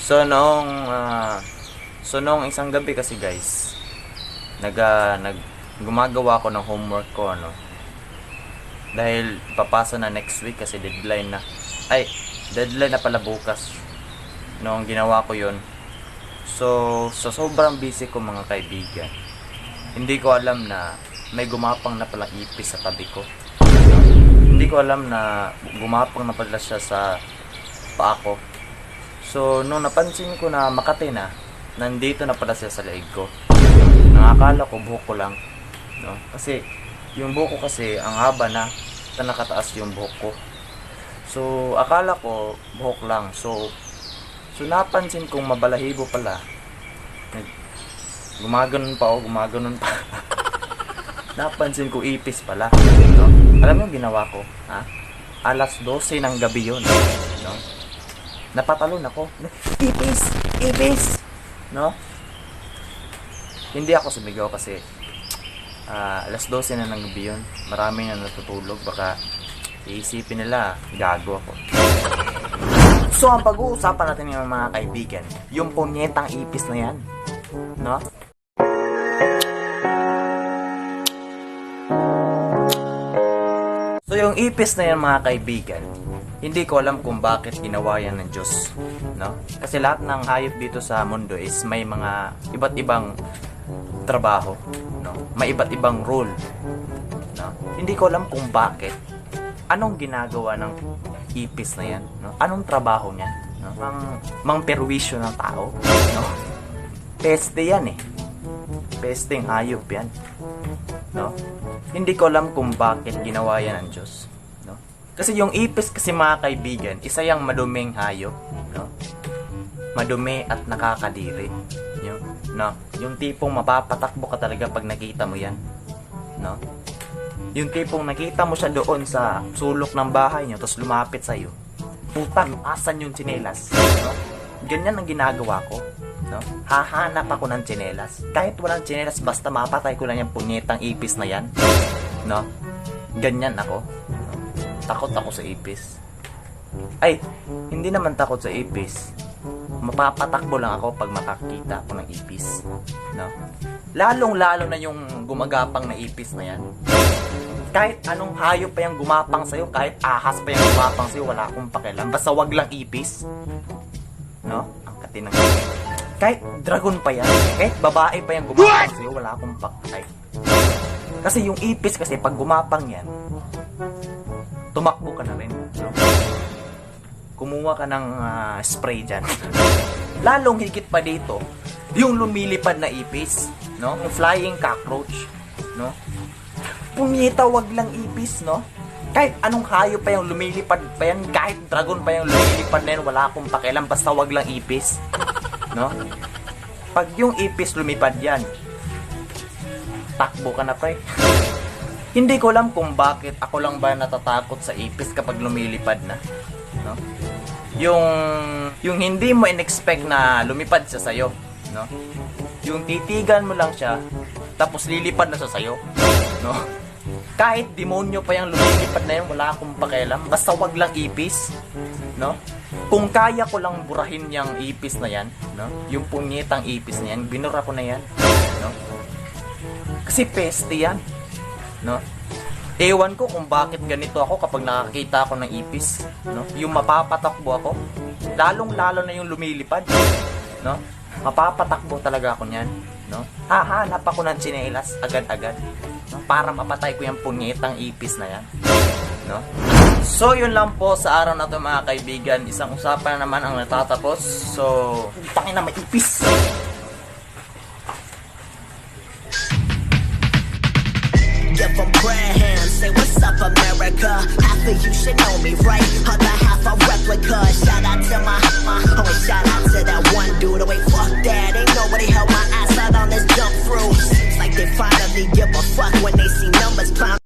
So noong isang gabi kasi guys, gumagawa ako ng homework ko dahil papasa na next week kasi deadline na pala bukas. Noong ginawa ko 'yon. So sobrang busy ko mga kaibigan. Hindi ko alam na may gumapang na palang ipis sa tabi ko. Hindi ko alam na gumapang na pala siya sa paa ko. So, nung napansin ko na Makati na, nandito na pala siya sa leeg ko. Nakakala ko buhok ko lang. No? Kasi, yung buhok ko kasi, ang haba na nakataas yung buhok ko. So, akala ko buhok lang. So napansin kong mabalahibo pala. Gumaganon pa. Napansin ko ipis pala. No? Alam mo yung ginawa ko? Alas 12 ng gabi yun. No? Napatalon ako. Ipis! No? Hindi ako sumigaw kasi alas 12 na ng gabi yun. Marami na natutulog. Baka iisipin nila, gago ako. So, ang pag-uusapan natin yung mga kaibigan, yung punyetang ipis na yan. No? So, yung ipis na yan mga kaibigan, hindi ko alam kung bakit ginawa yan ng Diyos. No? Kasi lahat ng hayop dito sa mundo is may mga iba't ibang trabaho. No? May iba't ibang role. No? Hindi ko alam kung bakit. Anong ginagawa ng ipis na yan? No? Anong trabaho niya? No? Mangperwisyo ng tao? No? Peste yan eh. Pesteng hayop yan. No? Hindi ko alam kung bakit ginawa yan ng Diyos. No? Kasi yung ipis kasi mga kaibigan, isa yung maduming hayop. No? Madumi at nakakadiri. No? Yung tipong mapapatakbo ka talaga pag nakita mo yan. No? Yung tipong nakita mo siya doon sa sulok ng bahay niyo, tapos lumapit sa'yo. Puta, asan yung tsinelas? No? Ganyan ang ginagawa ko. No? Hahanap ako ng tsinelas. Kahit walang tsinelas, basta mapatay ko lang yung punyetang ipis na yan. No? Ganyan ako. No? Takot ako sa ipis. Ay, hindi naman takot sa ipis. Mapapatakbo lang ako pag makakita ako ng ipis. No? Lalong-lalo na yung gumagapang na ipis na yan. Kahit anong hayop pa yung gumapang sa'yo, kahit ahas pa yung gumapang sa'yo, wala akong pakialam. Basta wag lang ipis. No? Ang katinang. Kahit dragon pa yan, kahit babae pa yung gumapang sa'yo, wala akong pakialam. Kasi yung ipis kasi, pag gumapang yan, tumakbo ka na rin. No? Kumuha ka ng spray dyan. Lalong higit pa dito, yung lumilipad na ipis, no? Yung flying cockroach, no? Punyeta, wag lang ipis, no? Kahit anong hayop pa yung lumilipad pa yan, kahit dragon pa yung lumilipad na yan, wala akong pakialam, basta wag lang ipis, no? Pag yung ipis lumipad yan, takbo ka na, pre. Hindi ko alam kung bakit ako lang ba natatakot sa ipis kapag lumilipad na, no? Yung hindi mo in-expect na lumipad siya sa'yo, no? Yung titigan mo lang siya, tapos lilipad na siya sa'yo, no? Kahit demonyo pa yung lumilipad na yan, wala akong pakialam, basta wag lang ipis, no? Kung kaya ko lang burahin yung ipis na yan, no? Yung punyetang ipis na yan, binura ko na yan, no? Kasi peste yan, no? Ewan ko kung bakit ganito ako kapag nakakita ako ng ipis, no? Yung mapapatakbo ako, lalong-lalo na yung lumilipad, no? Mapapatakbo talaga ako niyan, no? Hahanap ako ng tsinelas agad-agad, no? Para mapatay ko yung punyetang ipis na yan, no? So yun lang po sa araw na to mga kaibigan, isang usapan naman ang natatapos. So tangina, may ipis. Give them prayer hands, say what's up America. Half of you should know me, right? Other half a replica.